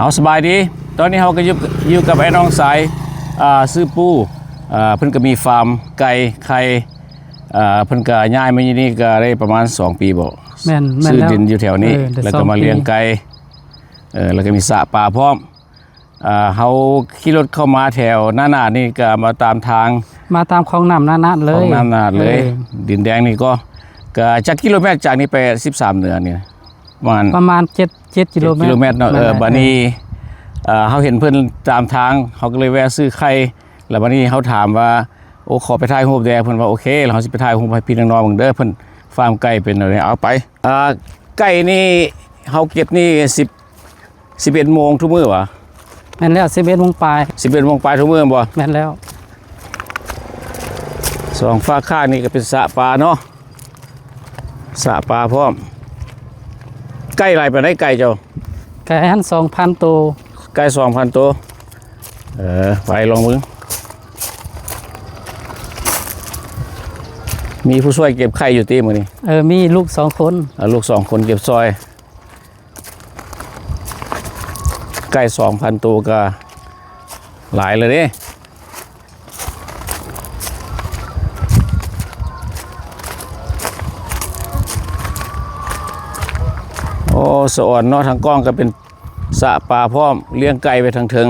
เอาสบายดีตอนนี้เราก็อยู่กับไอ้น้องสายซื้อปูเพิ่นก็มีฟาร์มไก่ไข่เพิ่นก็ย้ายมาอยู่นี่ก็ได้ประมาณ2 ปีบ่แม่นซื้อดินอยู่แถวนี้แล้วก็มาเลี้ยงไก่แล้วก็มีสระปลาพร้อมเฮาขี่รถเข้ามาแถวหน้านี่ก็มาตามทางมาตามคลองน้ำนานาเลยคลองน้ำนาเลยดินแดงนี่ก็จากกิโลเมตรจากนี้ไป13เหนือนี่ประมาณ7กิโลเมตรเนาะบัดนี้เขาเห็นเพื่อนตามทางเขาก็เลยแวะซื้อไข่แล้ววันนี้เขาถามว่าโอ้ขอไปถ่ายรูปแดงเพื่อนว่าโอเคแล้วเขาสิไปถ่ายรูปให้พี่น้องๆมึงเด้อเพื่อนฟาร์มไก่เป็นอะไรเอาไปไก่นี่เขาเก็บนี่11 โมงทุกมื้อวะแม่นแล้ว11 โมงปลาย11 โมงปลายทุกมื้อบ่แม่นแล้ว2ฟ้าข้างนี่ก็เป็นสระปลาเนาะสระปลาพร้อมไก่ไรไปไหนไก่เจ้าไก่หัน2,000 ตัวไก่ 2,000 ตัวไปลองมึงมีผู้ช่วยเก็บไข่อยู่ตีมือนี่มีลูก2 คนลูก2 คนเก็บซอยไก่ 2,000 ตัวก็หลายเลยเนี่ยโอ้สะอ่อนเนาะทางกล้องก็เป็นสระปลาพร้อมเลี้ยงไก่ไปทางเทิง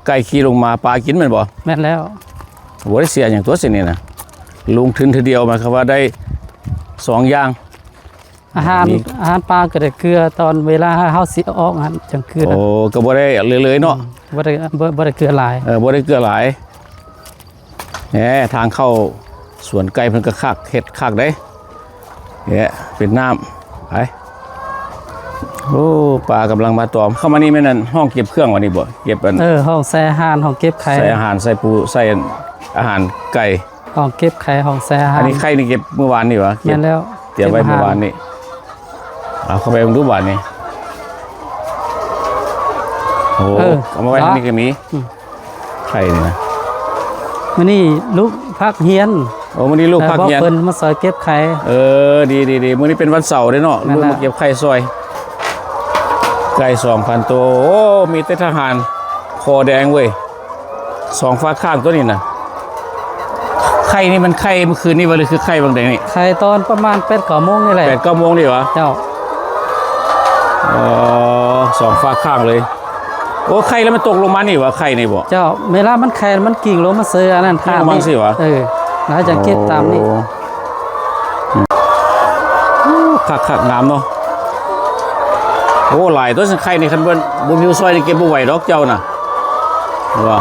ไก่ขี่ลงมาปลากินมันบ่แม่นแล้วโหได้เสียอย่างตัวเสียนี่นะลุงทึนทีเดียวมาครับว่าได้2 อย่างอาหารปลาก็ได้เกลือตอนเวลาเฮาสิออกหันจังคือโอ้ก็บ่ได้เลยเนาะบ่ได้เกลือหลายบ่ได้เกลือหลายแหมทางเข้าสวนไก่เพิ่นก็คักเฮ็ดคักได้เนี่ยเป็นน้ำไปโอ้ปลากำลังมาตอมเข้ามานี่แม่นั่นห้องเก็บเครื่องวะนี่บ่เก็บอันห้องใส่อาหารห้องเก็บไข่ใส่อาหารใส่ปูใส่อาหารไก่ห้องเก็บไข่ห้องใส่อาหารอันนี้ไข่นี่เก็บเมื่อวานนี่วะแม่นแล้วเตรียมไว้เมื่อวานนี่เอาเข้าไปดูบาดนี่โอ้เอามาไว้ที่นี่ก็มีไข่นี่นะมื้อนี้ลูกพักเฮียนโอ้มื้อนี้ลูกพักเฮียนเพิ่นมาซอยเก็บไข่ดีมื้อนี้เป็นวันเสาร์เด้เนาะลูกมาเก็บไข่ซอยไก่ 2,000 ตัวโอ้มีแต่ทหารคอแดงเว้ย2 ฟ้าข้างตัวนี้นะไข่นี่มันไข่เมื่อคืนนี่วะหรือคือไข่บางแดงนี่ไข่ตอนประมาณ8-9 โมงนี่แหละ8-9 โมงนี่วะเจ้า2 ฟ้าข้างเลยโอ้ไข่แล้วมันตกลงมานี่วะไข่นี่บ่เจ้าเวลามันไข่มันกิ่งลงมาเสืออันนั้นทางนี่สิวะแล้วจะเก็บตามนี่คักงามเนาะโอ้หลายตัวสังไข่ในคันบนหิวซอยนี่เก็บบ่ไหวดอกเจ้าน่ะว่า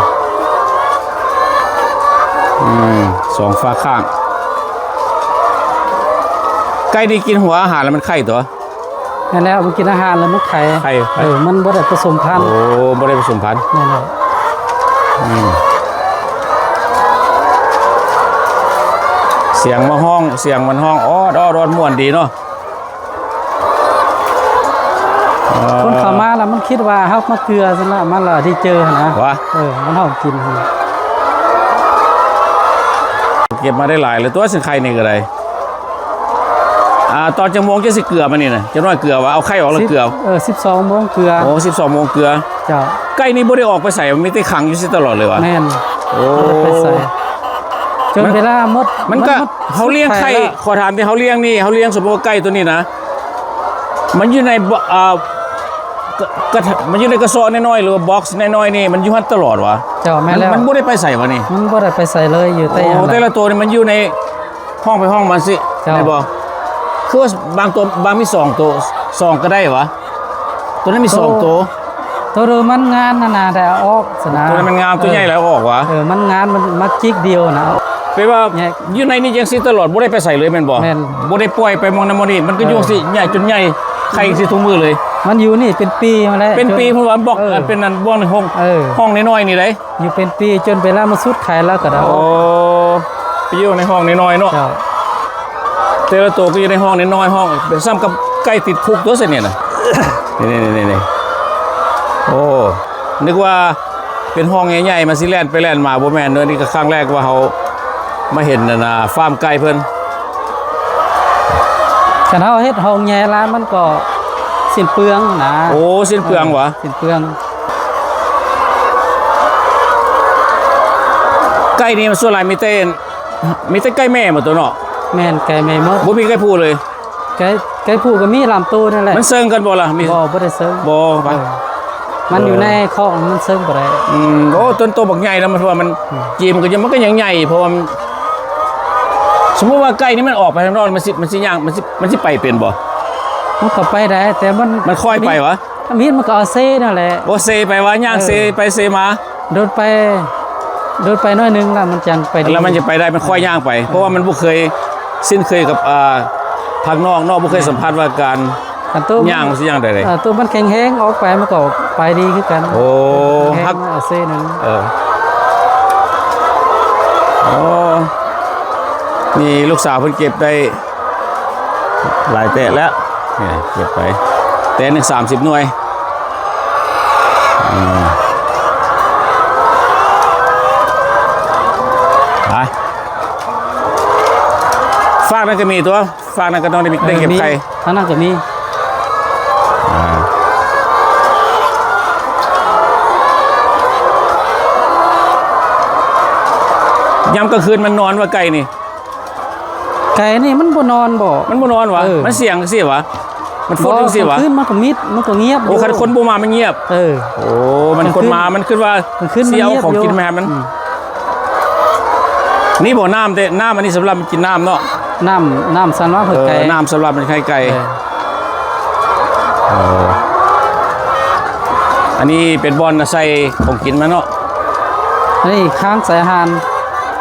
2 ฟ้าข้างไก่นี่กินหัวอาหารแล้วมันไข่ตัวนั่นแล้วมันกินอาหารแล้วมันไข่มันบ่ได้ผสมพันธุ์โอ้บ่ได้ผสมพันธุ์นั่นแหละเสียงมันห้องอ้อม่วนดีเนาะคนเข้ามาแล้วมันคิดว่าเฮามาเกลือซั่นล่ะมันล่ะที่เจอนะวะมันเฮากินเก็บมาได้หลายเลยตัวสิงไข่นี่ก็ได้ตอนจังโมงจะสิเกลือมานี่นะจะน้อยเกลือวะเอาไข่ออกแล้วเกลือ12 โมงเกลือโอ้12 โมงเกลือเจ้าไก่นี่บ่ได้ออกไปใส่มันมีแต่ขังอยู่ตลอดเลยวะแม่นโอ้ไปใส่จนเวลาหมดมันก็เขาเลี้ยงไข่ขอถามที่เขาเลี้ยงนี่เขาเลี้ยงสมมติว่าไก่ตัวนี้นะมันอยู่ในมันอยู่ในกระสอบน้อยๆหรือว่าบ็อกซ์น้อยๆนี่มันอยู่หันตลอดวะเจ้าแม่แล้วมันบ่ได้ไปใส่วะนี่มันบ่ได้ไปใส่เลยอยู่แต่ละตัวนี่มันอยู่ในห้องไปห้องมันสิได้บ่คือว่าบางตัวบางมี2 ตัว2ก็ได้วะตัวนั้นมี2 ตัวตัวมันงานนาแต่ออกสนาตัวนั้นมันงามตัวใหญ่แล้วออกวะมันงานมันมาจิกเดียวนะแปลว่าอยู่ในนี้ยังสิตลอดบ่ได้ไปใส่เลยแม่นบ่บ่ได้ปล่อยไปมองนำนี่มันก็อยู่สิใหญ่จนใหญ่ไข่สิทุกมือเลยมันอยู่นี่เป็นปีมาแล้วเป็นปีเพราะว่าบอกเป็นนั่นบ่ในห้องน้อยๆนี่ได้อยู่เป็นปีจนเวลามาสุดไข่แล้วก็ได้โอ้ไปอยู่ในห้องน้อยๆเนาะแต่ละตัวก็อยู่ในห้องน้อยๆห้องเป็นซ้ำกับไก่ติดคุกตัวเสียเนี่ยนะนี่โอ้นึกว่าเป็นห้องใหญ่ๆมาสิแล่นไปแล่นมาบ่แม่นเด้อนี่ก็ครั้งแรกว่าเขามาเห็นนะฟาร์มไก่เพิ่นคันเฮาเฮ็ดห้องใหญ่แล้วมันก็สิ้นเปลืองนะโอ้สิ้นเปลืองวะสิ้นเปลือง ไก่นี่มันส่วนหลายมีแต่ไก่แม่หมดตัวเนาะ แม่นไก่แม่หมด บ่มีไก่ผู้เลย ไก่ผู้ก็มีลำตัวนั่นแหละ มันเซิงกันบ่ล่ะมี บ่ได้เซิง บ่ไป มันอยู่ในคอกมันเซิงบ่ได้ โอ้ต้นโตบักใหญ่แล้วมันเพราะว่ามันจีมก็ยังมันก็ยังใหญ่เพราะว่ามันสมมุติว่าไก่นี่มันออกไปข้างนอกมันสิย่างมันสิไปเป็นบ่ มันก็ไปได้แต่มัน มันค่อยไปวะ ถ้ามีดมันก็เอาเซ่นั่นแหละ โอ้เซไปวะย่างเซไปเซมา โดนไปหน้อยนึงแล้วมันจังไปดี แล้วมันจะไปได้มันค่อยย่างไป เพราะว่ามันบ่เคยสิ้นเคยกับภาคนอกบ่เคยสัมผัสว่าการ กันตัว ย่างมันสิย่างได้เลย ตัวมันแข็งแรงออกไปมันก็ไปดีคือกัน โอ้ ฮั ฮั ก ก เอาเซ่นึง โอ้นี่ลูกสาวเพิ่นเก็บได้หลายแตะแล้วนี่เก็บไปแตะหนึ่ง30 หน่วยไปฟากนั่นก็มีตัวฟากนั่นก็ต้องได้เก็บไข่ ทางนั้นก็มี ยามกลางคืนมันนอนว่าไก่นี่ ไก่นี่มันบ่นอนบ่ มันบ่นอนวะ เออ มันเสียงสิวะมันฟุ้งสิวะ ขึ้นมันก็มิดมันก็เงียบ โอ้คันคนบ่มามันเงียบ เออ โอ้มันคนมามันขึ้นว่า มันขึ้น เสียว มันเงียบ ของกิน อยู่ แม่มันนี่บ่น้ำแต่น้ำอันนี้สำหรับมันกินน้ำเนาะ น้ำสันว่าเผือกไก่ น้ำสำหรับมันไข่ไก่ เออ อันนี้เป็นบอลใส่ของกินมันเนาะ นี่ค้างสายอาหาร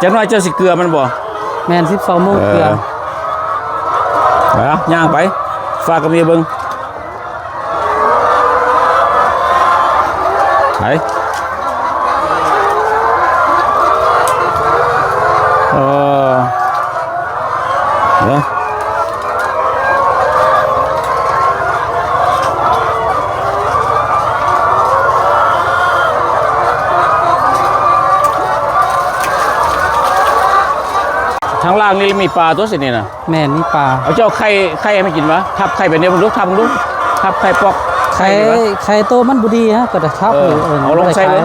จังน้อยเจ้าสิเกลือมันบ่ แม่น12โมงเกลือ ไปเอาย่างไปฝากกับเมียเบิ่งไปเนาะทางล่างนี่มีปลาตัวสินี่นะ แม่นมีปลา เอาเจ้าไข่ให้มันกินวะทับไข่ไปเนี่ยมันลุกทับมันลุกทับไข่ปอก ไข่ นี่วะ ไข่โตมันบ่ดีฮะก็ได้ทับ เออเอาลงใส่เลย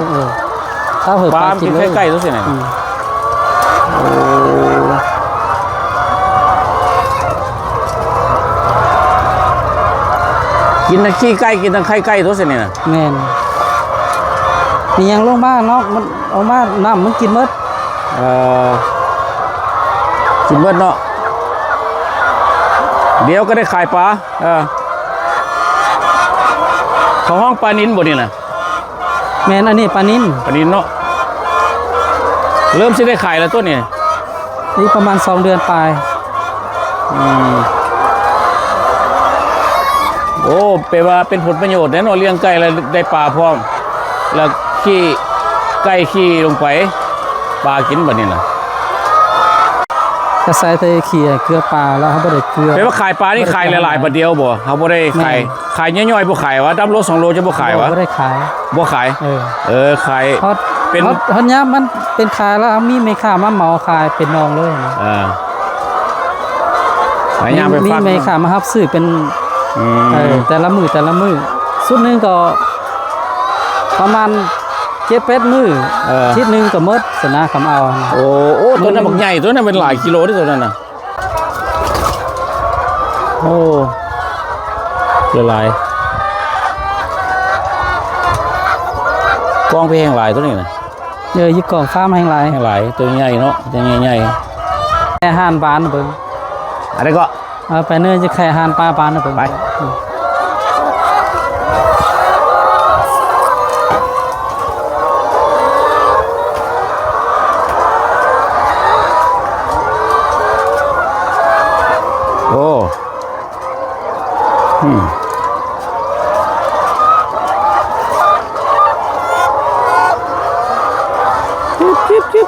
ถ้าเผื่อ ป ป ลา ลา มัน กิ กิ น น เลย ไข่ตัวสิเนี่ย อืม กินทั้งขี้ไก่กินทั้งไข่ไก่ตัวสิเนี่ยนะ แม่นมีหยังลงมาเนาะมันเอามาน้ำมันกินหมด กินเบิดเนาะเดี๋ยวก็ได้ขายปลาเขาห้องปลานินบ่นี่นะ แม่นอันนี้ปลานิ่น ปลานินเนาะเริ่มสิได้ขายแล้วตัวนี้ นี่ประมาณ2 เดือนปลาย โอ้แปลว่าเป็นผลประโยชน์แน่นอนเลี้ยงไก่แล้วได้ปลาพร้อม แล้วขี้ไก่ขี้ลงไปปลากินบ่นี่นะ ก็ใส่แต่ขี้เกลือปลาแล้วเขาบ่ได้เกลือ แปลว่าขายปลานี่ขายหลายๆบาทเดียวบ่เขาบ่ได้ขาย แม่ ขายย่อยๆบ่ขายวะดำโล2 โลจะบ่ขายวะ บ่ได้ขาย บ่ขาย ขาย เพราะ เป็น เพราะเนี้ยมันเป็นขายแล้วมีแม่ค้ามาเหมาขายเป็นนองเลยนะ หลายอย่างไป มี ฟัก แม่ค้ามารับซื้อเป็นแต่ละมือสุดหนึงก็ประมาณ7-8 มื้ออาทิตย์หนึงก็หมดสนะคำเอานะ โอ้ตัวนั้นบักใหญ่ตัวนั้นเป็นหลายกิโลที่ตัวนั้นน่ะโอ้ละลายกองไปแห้งหลายตัวนี้นะ ยี่กล่องฟ้ามาแห่งหลาย แห้งหลายตัวใหญ่เนาะตัวใหญ่ แค่อาหารบานเบิ่ง ๆอะไรก็ เอาไปเนื้อจะแค่อาหารปลาบานนะเบิ่ง ไป โอ้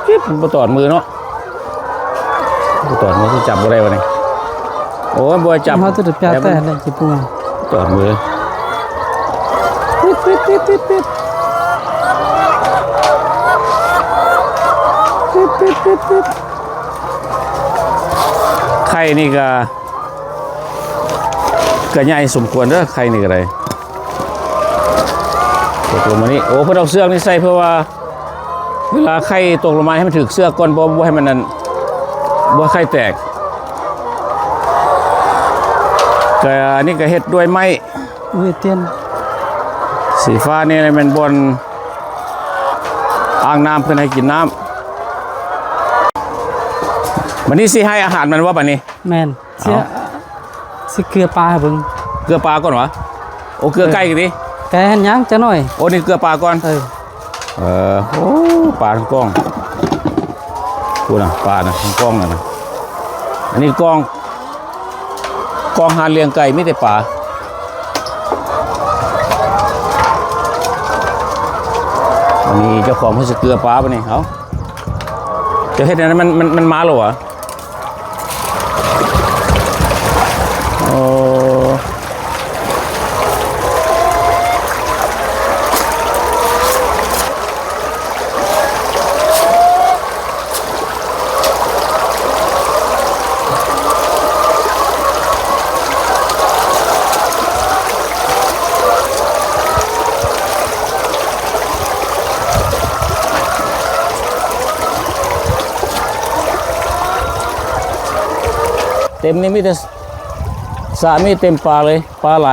จิ๊บมันบ่ตอดมือเนาะบ่ตอดมือที่จับบ่ได้วะนี่โอ้ยบ่จับ เขาจะได้แปลแต่เลยจิปุ่ง ตอดมือไข่นี่ก็ใหญ่สมควรเด้อไข่นี่ก็ได้ตกลงมานี่โอ้เพิ่นเอาเสื้อกนี่ใส่เพื่อว่า เวลาไข่ตกลงมาให้มันถึกเสื้อก้นบ่ให้มันนั่นบ่ไข่แตกแต่อันนี้ก็เฮ็ดด้วยไม้ อุ้ยเตียน สีฟ้านี่มันบนอ่างน้ำเพื่อให้กินน้ำวันนี้สิให้อาหารมันว่าบัดนี้ แม่นเสียสิเกลือปลาให้เบิ่ง เกลือปลาก่อนวะโอ้เกลือไก่กันดิ แกหันยังจะหน่อย โอ้นี่เกลือปลาก่อน โอ้ปลาทั้งกล้องพูดนะปลานะทั้งกล้องนะอันนี้กล้องหาเลี้ยงไก่ไม่แต่ปลาอันนี้เจ้าของเขาจะเกลือปลาปะนี่เขาจะเห็นนั้นมันมาหรอวะโอ้เต็มนี่มีแต่สระมีเต็มปลาเลยปลาไหล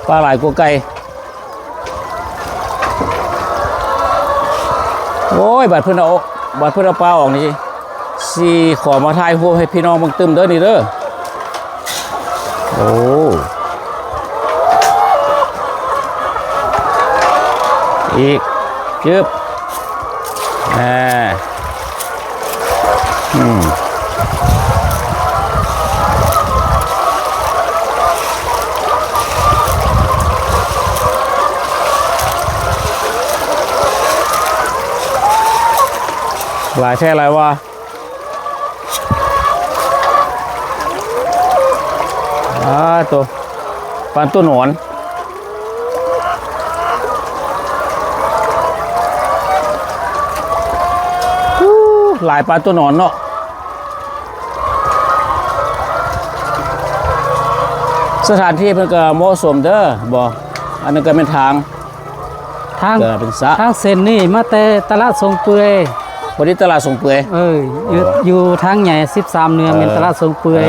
กว่าไก่โอ้ยบัดเพิ่นเอาปลาออกนี่สิขอมาถ่ายรูปให้พี่น้องเบิ่งตึมเด้อนี่เด้อโอ้อีกจึ๊บหลายแท่หลายว่าตัวปลาตัวหนอนหลายปลาตัวหนอนเนาะสถานที่เพิ่นก็เหมาะสมเด้อบ่อันนั้นก็เป็นทางเป็นสระ ทางเส้นนี่มาแต่ตลาดทรงเปื่อย วันนี้ตลาดส่งเปื่อย อยู่ทางใหญ่13เนือเป็นตลาดทรงเปื่อย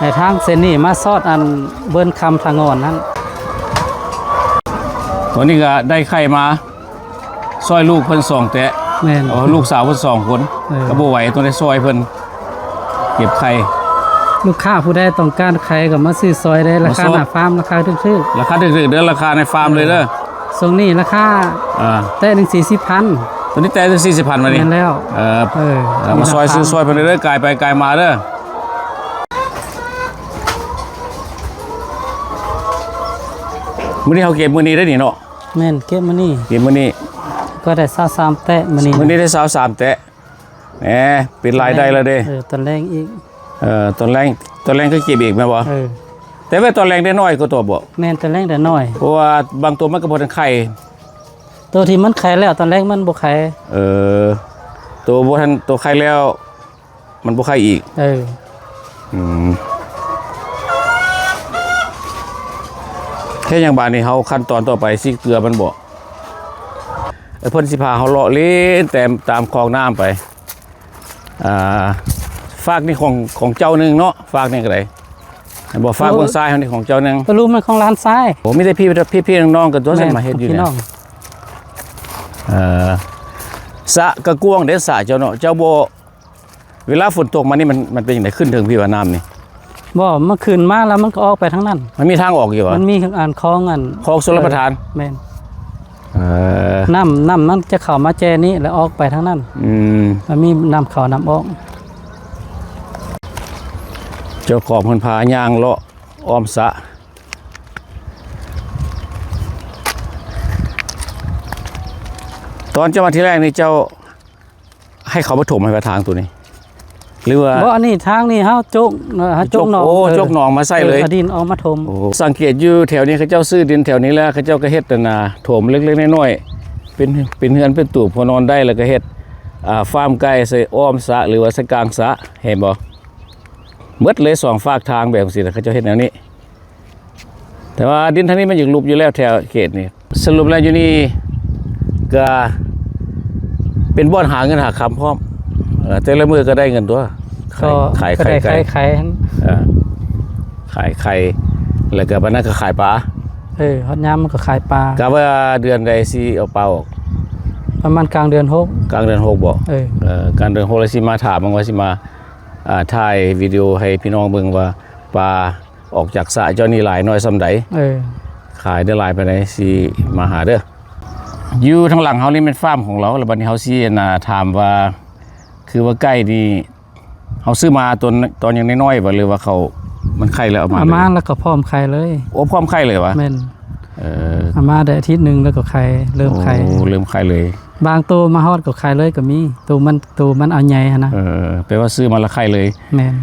ในทางเส้นนี่มาซอดอันเบิ้นคำทางอ่อนนั้น วันนี้ก็ได้ไข่มาซอยลูกเพิ่น2แตะ แม่น ลูกสาวเพิ่น2คนก็บ่ไหวต้องได้ซอยเพิ่นเก็บไข่ ลูกค้าผู้ใดต้องการไข่ก็มาซื้อซอยได้ราคาหน้าฟาร์มราคาถูก ราคาถูกๆเด้อราคาในฟาร์มเลยเด้อ ๆทรงนี้ราคาแต่1 40,000 ตัวนี้แต่40,000มาดิ แม่นแล้วมาซอยซื้อซอยเพิ่นเด้อกายไปกายมาเด้อมื้อนี้เฮาเก็บมื้อนี้ได้นี่เนาะ แม่นเก็บมานี่ เก็บมื้อนี้ ก็ได้23แตะมานี่ มื้อนี้ได้23แตะแหมเป็นรายได้แล้วเด้ ตอนแรงอีก ตอนแรงก็เก็บอีกแม่บ่แต่ว่าตอนแรงได้น้อยกว่าตัวบ่ แม่นตอนแรงแต่น้อย เพราะว่าบางตัวมันก็บ่ทันไข่ ตัวที่มันไข่แล้วตอนแรกมันบ่ไข่ ตัวบ่ทันตัวไข่แล้ว มันบ่ไข่อีกแค่อย่างบาดนี้เฮาขั้นตอนต่อไปสิเกลือมันบ่เพิ่นสิพาเฮาเลาะเล่นตามคลองน้ำไปฝากนี่ของเจ้านึงเนาะฝากนี่ก็ได้บ่ฝากบนทรายเฮานี่ของเจ้านึง ก็รู้มันของร้านทราย โอ้มีแต่พี่น้องๆกันตัวซั่นมาเฮ็ดอยู่เนี่ยสระกระกวงเด้สระเจ้าเนาะเจ้าบ่เวลาฝนตกมานี่มันเป็นจังได๋ขึ้นถึงพี่ว่าน้ำนี่ บ่เมื่อคืนมาแล้วมันก็ออกไปทางนั้น มันมีทางออกอยู่บ่ มันมีอ่านคลองอัน คลองชลประทาน แม่นน้ำมันจะเข้ามาแจนี้แล้วออกไปทางนั้นมันมีน้ำเข้าน้ำออกเจ้าของเพิ่นพาย่างเลาะอ้อมสระตอนเจ้ามาที่แรกนี่เจ้าให้เขามาถมให้กระถางตัวนี้หรือว่าบ่อันนี้ทางนี้เฮาจกหนองจกหนองมาใส่เลยดินออกมาถมสังเกตอยู่แถวนี้เขาเจ้าซื้อดินแถวนี้แล้วเขาเจ้าก็เฮ็ดนาถมเล็กๆน้อยๆเป็นเฮือนเป็นตูบพอนอนได้แล้วก็เฮ็ดฟาร์มไก่ใส่อ้อมสระหรือว่าใส่กลางสระเห็นบ่หมดเลย2ฝากทางแบบสิเขาเจ้าเฮ็ดแนวนี้แต่ว่าดินทางนี้มันอยู่ลุบอยู่แล้วแถวเขตนี้สรุปแล้วอยู่นี่ก็ เป็นบ่อนหาเงินหาคำพร้อมแต่ละมือก็ได้เงินตัวขายไข่ไก่ ขาย ขายไข่แล้วก็บ้านนั้นก็ขายปลา ฮอดยามมันก็ขายปลาก ะว่าเดือนใดสิเอาปลาออก ประมาณกลางเดือน6 กลางเดือน6บ่กลางเดือน6แล้วสิมาถามว่าสิมาถ่ายวิดีโอให้พี่น้องเบิ่งว่าปลาออกจากสระเจ้านี่หลายน้อยส่ำใดขายได้หลายปานใดสิมาหาเด้ออยู่ทางหลังเฮานี่เป็นฟาร์มของเราแล้วบัดนี้เฮาสิถามว่าคือว่าไก่นี่เฮาซื้อมาตอนยังน้อยๆบ่หรือว่าเขามันไข่แล้วเอามาแล้วก็พร้อมไข่เลยโอ้พร้อมไข่เลยวะแม่นเอามาได้อาทิตย์นึงแล้วก็ไข่เริ่มไข่เริ่มไข่เลยบางตัวมาฮอดก็ไข่เลยก็มีตัวมันเอาใหญ่หั่นนะแปลว่าซื้อมาแล้วไข่เลยแม่น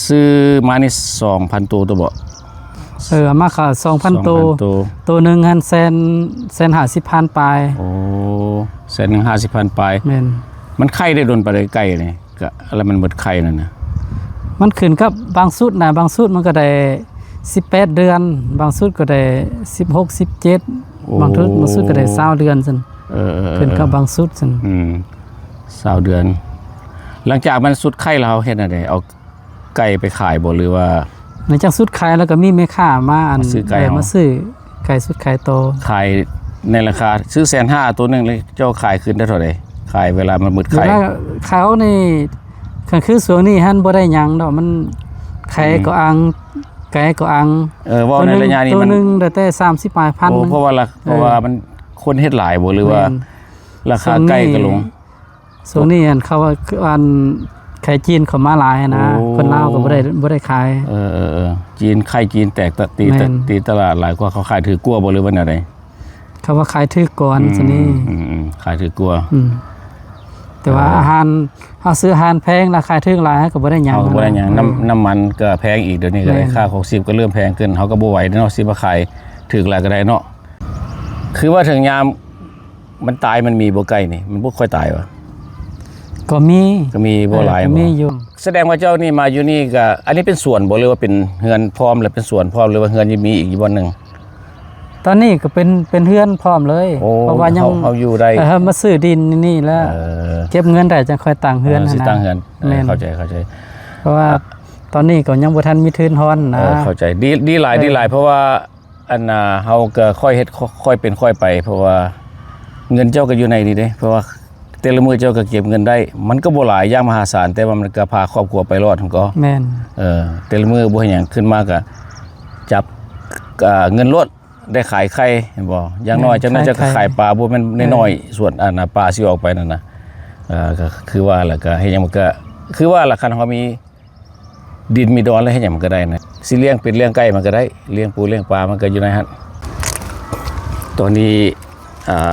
ซื้อมานี่ 2,000 ตัวบ่เอามาค่ะ 2,000 ตัวนึงหั่น150,000ปลายโอ้150,000ปลายแม่นมันไข่ได้โดนปานใดไก่นี่ก็แล้วมันหมดไข่นั่นน่ะมันขึ้นกับบางสุดนะบางสุดมันก็ได้18เดือนบางสุดก็ได้16 17บางสุดก็ได้20เดือนซั่นขึ้นกับบางสุดซั่น20เดือนหลังจากมันสุดไข่แล้วเฮ็ดจังได๋เอาไก่ไปขายบ่หรือว่าหลังจากสุดไข่แล้วก็มีแม่ค้ามาซื้อไก่มาซื้อไก่สุดไข่โตขายในราคาซื้อ150,000ตัวนึงเลยเจ้าขายคืนได้เท่าใดขายเวลามันหมดไข่เขานี่คือช่วงนี้หั่นบ่ได้หยังดอกมันไข่ก็อังไก่ก็อังว่าในระยะนี้มันตัวนึงได้แต่30ปลายพันเพราะว่ามันคนเฮ็ดหลายบ่หรือว่าราคาไก่ก็ลงช่วงนี้เขาว่าอันไข่จีนเข้ามาหลายนะคนลาวก็บ่ได้ขายจีนไข่จีนแตกตีตลาดหลายกว่าเขาขายถือกลัวบ่หรือว่าแนวใดเขาว่าขายถือก่อนซะนี่ขายถือกลัวแต่ว่าอาหารเฮาซื้ออาหารแพงราคาถึงหลายก็บ่ได้หยังบ่ได้หยังน้ำมันก็แพงอีกเดี๋ยวนี้ก็ได้ค่าของชีพก็เริ่มแพงขึ้นเฮาก็บ่ไหวเนาะสิมาขายถึกหลายก็ได้เนาะคือว่าถึงยามมันตายมันมีบ่ไก่นี่มันบ่ค่อยตายวะก็มีบ่หลายบ่มีอยู่แสดงว่าเจ้านี่มาอยู่นี่ก็อันนี้เป็นสวนบ่หรือว่าเป็นเฮือนพร้อมหรือเป็นสวนพร้อมหรือว่าเฮือนยังมีอีกบ่นึงตอนนี้ก็เป็นเฮือนพร้อมเลยเพราะว่ายังเอาอยู่ได้มาซื้อดินนี่แล้วเก็บเงินได้จังค่อยตั้งเฮือนสิตั้งเฮือนเข้าใจเพราะว่าตอนนี้ก็ยังบ่ทันมีทุนฮ้อนนะเข้าใจดีหลายเพราะว่าอันน่ะเฮาก็ค่อยเฮ็ดค่อยเป็นค่อยไปเพราะว่าเงินเจ้าก็อยู่ในนี่เด้เพราะว่าแต่ละมื้อเจ้าก็เก็บเงินได้มันก็บ่หลายอย่างมหาศาลแต่ว่ามันก็พาครอบครัวไปรอดมันก็แม่นแต่ละมื้อบ่เฮ็ดหยังขึ้นมาก็จับเงินรถได้ขายไข่เห็นบ่อย่างน้อยจังนั้นจะขายปลาบ่แม่นน้อยๆส่วนอันน่ะปลาสิออกไปนั่นน่ะก็คือว่าแล้วก็เฮ็ดหยังมันก็คือว่าล่ะคันเฮามีดินมีดอนแล้วเฮ็ดหยังมันก็ได้นะสิเลี้ยงเป็ดเลี้ยงไก่มันก็ได้เลี้ยงปูเลี้ยงปลามันก็อยู่ในหั่นตอนนี้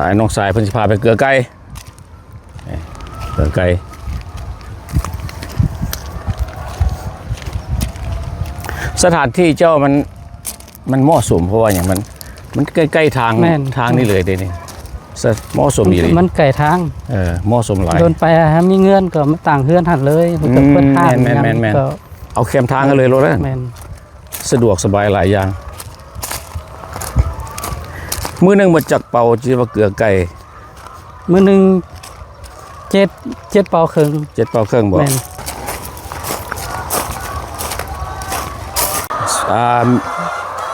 ไอ้น้องสายเพิ่นสิพาไปเกลือไก่เกลือไก่สถานที่เจ้ามันเหมาะสมเพราะว่าอย่างมันใกล้ๆทางนี่เลยเด้นี่เหมาะสมดีเลยมันใกล้ทางเหมาะสมหลายโดนไปมีเงินก็มาต่างเฮือนหัดเลยมันก็เพิ่นห้างแม่นเอาแคมทางกันเลยรถแล้วสะดวกสบายหลายอย่างมื้อนึงมาจากเป่าจีว่าเกลือไก่มื้อนึง7เป่าครึ่ง7เป่าครึ่งบ่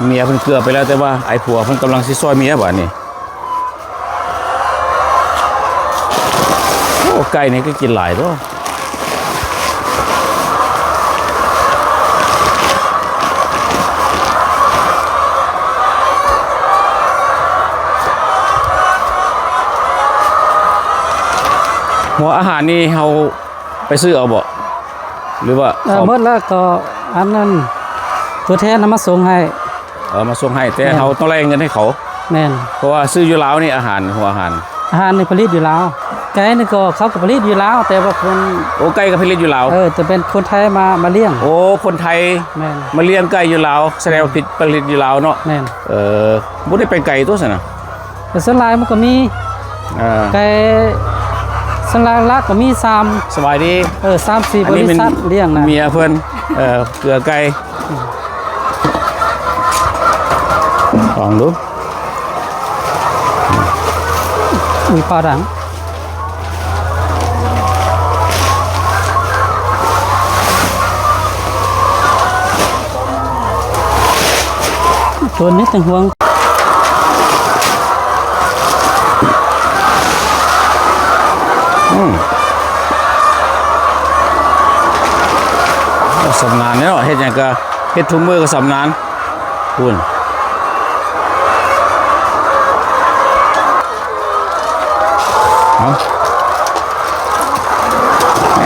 เมียเพิ่นเกลือไปแล้วแต่ว่าไอ้ผัวเพิ่นกำลังสิซอยเมียบัดนี้โอ้ไก่นี่ก็กินหลายตัวหัวอาหารนี่เฮาไปซื้อเอาบ่หรือว่าหมดแล้วก็อันนั้นตัวแทนนำมาส่งให้มาส่งให้แต่เฮาต้องแลกเงินให้เขาแม่นเพราะว่าซื้ออยู่ลาวนี่อาหารหัวอาหารนี่ผลิตอยู่ลาวไก่นี่ก็เขาก็ผลิตอยู่ลาวแต่ว่าคนโอ้ไก่ก็ผลิตอยู่ลาวแต่เป็นคนไทยมาเลี้ยงโอ้คนไทยแม่นมาเลี้ยงไก่อยู่ลาวแสดงว่าผลิตอยู่ลาวเนาะแม่นบ่ได้ไปไก่ตัวซั่นน่ะแต่ส่วนหลายมันก็มีไก่ส่วนหลายลักก็มี3สบายดี3-4บริษัทเลี้ยงนะเมียเพิ่นเกลือไก่ลองดูมีปลาดัง ตัวนี้ตั้งห่วง สำนานเนี่ยเฮ็ดหยังก็เฮ็ดทุกมือก็สำนานคุณเอาแหม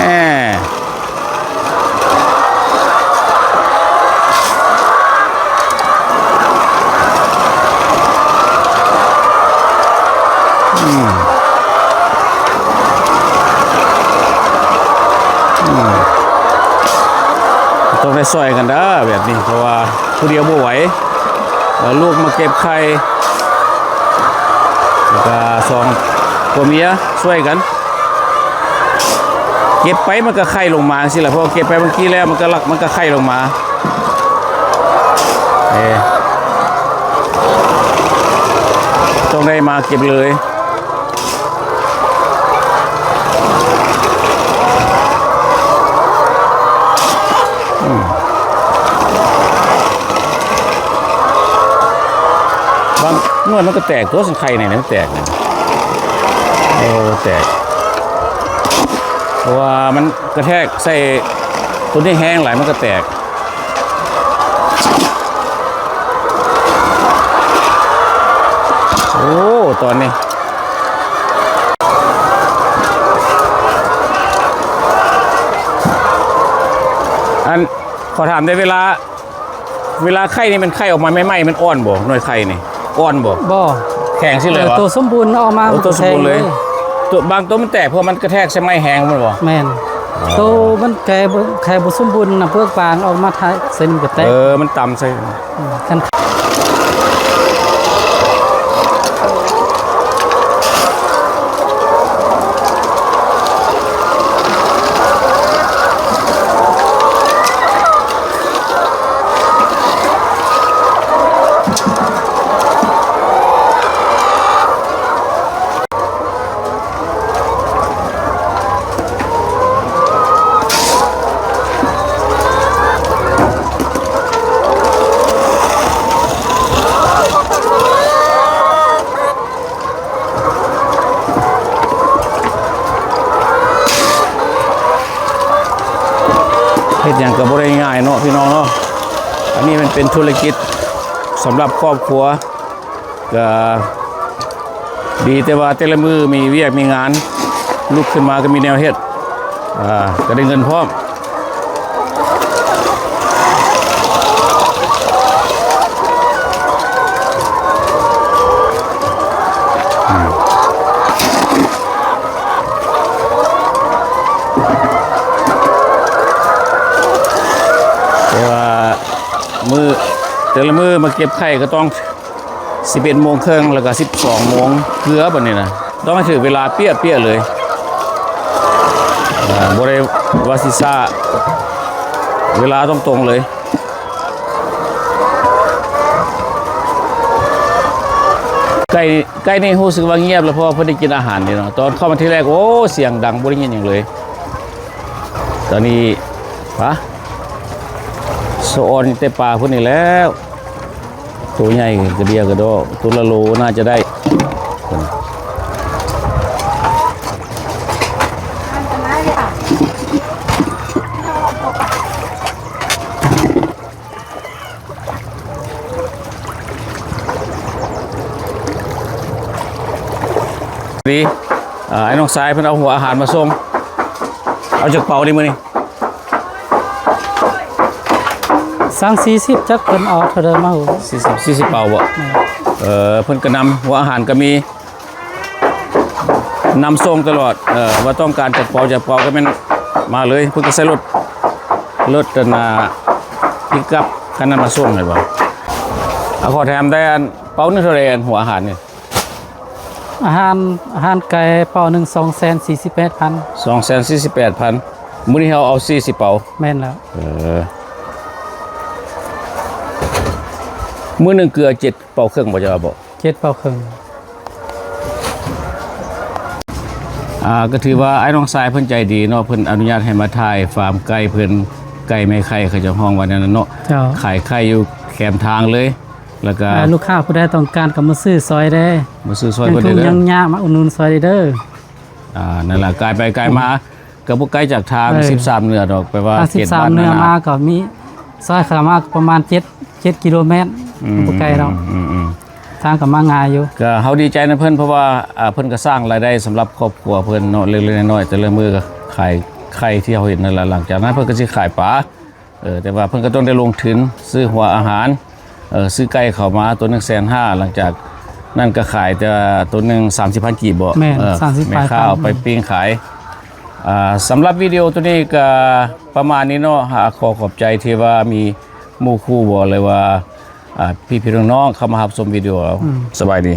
ต้องได้ซอยกันเด้อแบบนี้เพราะว่าผู้เดียวบ่ไหวลูกมาเก็บไข่แล้วก็สองผัวเมียช่วยกันเก็บไปมันก็ไข่ลงมาสิล่ะเพราะเก็บไปเมื่อกี้แล้วมันก็ไข่ลงมาต้องได้มาเก็บเลยบางนวดมันก็แตกตัวสังไข่เนี่ยมันแตกเนี่ยโอ้แตกเพราะว่ามันกระแทกใส่ตัวที่แห้งหลายมันก็แตกโอ้ตอนนี้อันขอถามได้เวลาไข่นี่มันไข่ออกมาไม่ไหม้มันอ่อนบ่หน่วยไข่นี่อ่อนบ่ บ่ แข็งสิเลยวะ ตัวสมบูรณ์ออกมา ตัวสมบูรณ์เลยตัวบางตัวมันแตกเพราะมันกระแทกใช่ไหมแห้งมันบ่ แม่นตัวมันแก่บ่สมบูรณ์นะเพื่อกบางออกมาท้ายเส้นก็แตก มันต่ำใส่ คัน เฮ็ดอย่างก็บ่ได้ง่ายเนาะพี่น้องเนาะอันนี้มันเป็นธุรกิจสำหรับครอบครัวก็ดีแต่ว่าแต่ละมือมีเวียกมีงานลุกขึ้นมาก็มีแนวเฮ็ดก็ได้เงินพร้อมแต่ละมือมาเก็บไข่ก็ต้อง11 โมงครึ่งแล้วก็12 โมงเกือบแบบนี้นะต้องให้ถือเวลาเปี้ยเลยบ่ได้วาซิซ่าเวลาต้องตรงเลยไก่นี่รู้สึกว่าเงียบแล้วเพราะว่าเพิ่นได้กินอาหารนี่เนาะตอนเข้ามาที่แรกโอ้เสียงดังบ่ได้ยินหยังเลยตอนนี้โซออนแต่ปลาพวกนี้แล้วตัวใหญ่กระเดียกระโดดตัวละโลน่าจะได้ดีไอ้น้องสายเพิ่นเอาหัวอาหารมาส่งเอาจากเป่าดิมื้อนี้สร้าง40จักเพิ่นเอาเท่าใดมาหู40เป่าบ่เพิ่นก็นำหัวอาหารก็มีนำส่งตลอดว่าต้องการจากเป่าก็แม่นมาเลยเพิ่นก็ใส่รถพิกอัพคันนั้นมาส่งให้บ่ขอแถมได้อันเป่านึงเท่าไหร่อันหัวอาหารนี่อาหารไก่เป่า1 248,000 248,000มื้อนี้เฮาเอา40เป่าแม่นแล้วมื้อนึงเกลือ7 เป่าครึ่งบ่จะบ่7 เป่าครึ่งก็ถือว่าไอ้น้องสายเพิ่นใจดีเนาะเพิ่นอนุญาตให้มาถ่ายฟาร์มไก่เพิ่นไก่แม่ไข่เขาจะห้องไว้นั่นเนาะขายไข่อยู่แคมทางเลย แล้วก็ ลูกค้าผู้ใดต้องการก็มาซื้อซอยได้ มาซื้อซอย ยัง เพิ่น ทุ่ง เด้อ ยังยากมาอุดหนุนซอยเด้อ นั่นแหละไกลไปไกลมาก็บ่ไกลจากทาง เออ 13เหนือดอกไปว่า ถ้า เขตบ้าน 13เนื้อ นา มาก็มีซอยขามาประมาณ7กิโลเมตรบ่ไกลเรา อืม ทางก็มาง่ายอยู่ ก็เฮาดีใจนะเพิ่นเพราะว่าเพิ่นก็สร้างรายได้สำหรับครอบครัวเพิ่นเนาะเล็กๆน้อยๆแต่ละมื้อก็ขายไข่ที่เฮาเห็นนั่นแหละหลังจากนั้นเพิ่นก็สิขายปลาแต่ว่าเพิ่นก็ต้องได้ลงทุนซื้อหัวอาหารซื้อไก่เข้ามาตัวนึง150,000หลังจากนั่นก็ขายแต่ตัวนึง30,000กีบบ่ แม่น 30,000แม่ค้าเอาไปปิ้งขายสำหรับวิดีโอตัวนี้ก็ประมาณนี้เนาะขอขอบใจที่ว่ามีหมู่คู่บอกเลยว่าพี่ๆน้องๆเข้ามารับชมวิดีโอเราสบายดี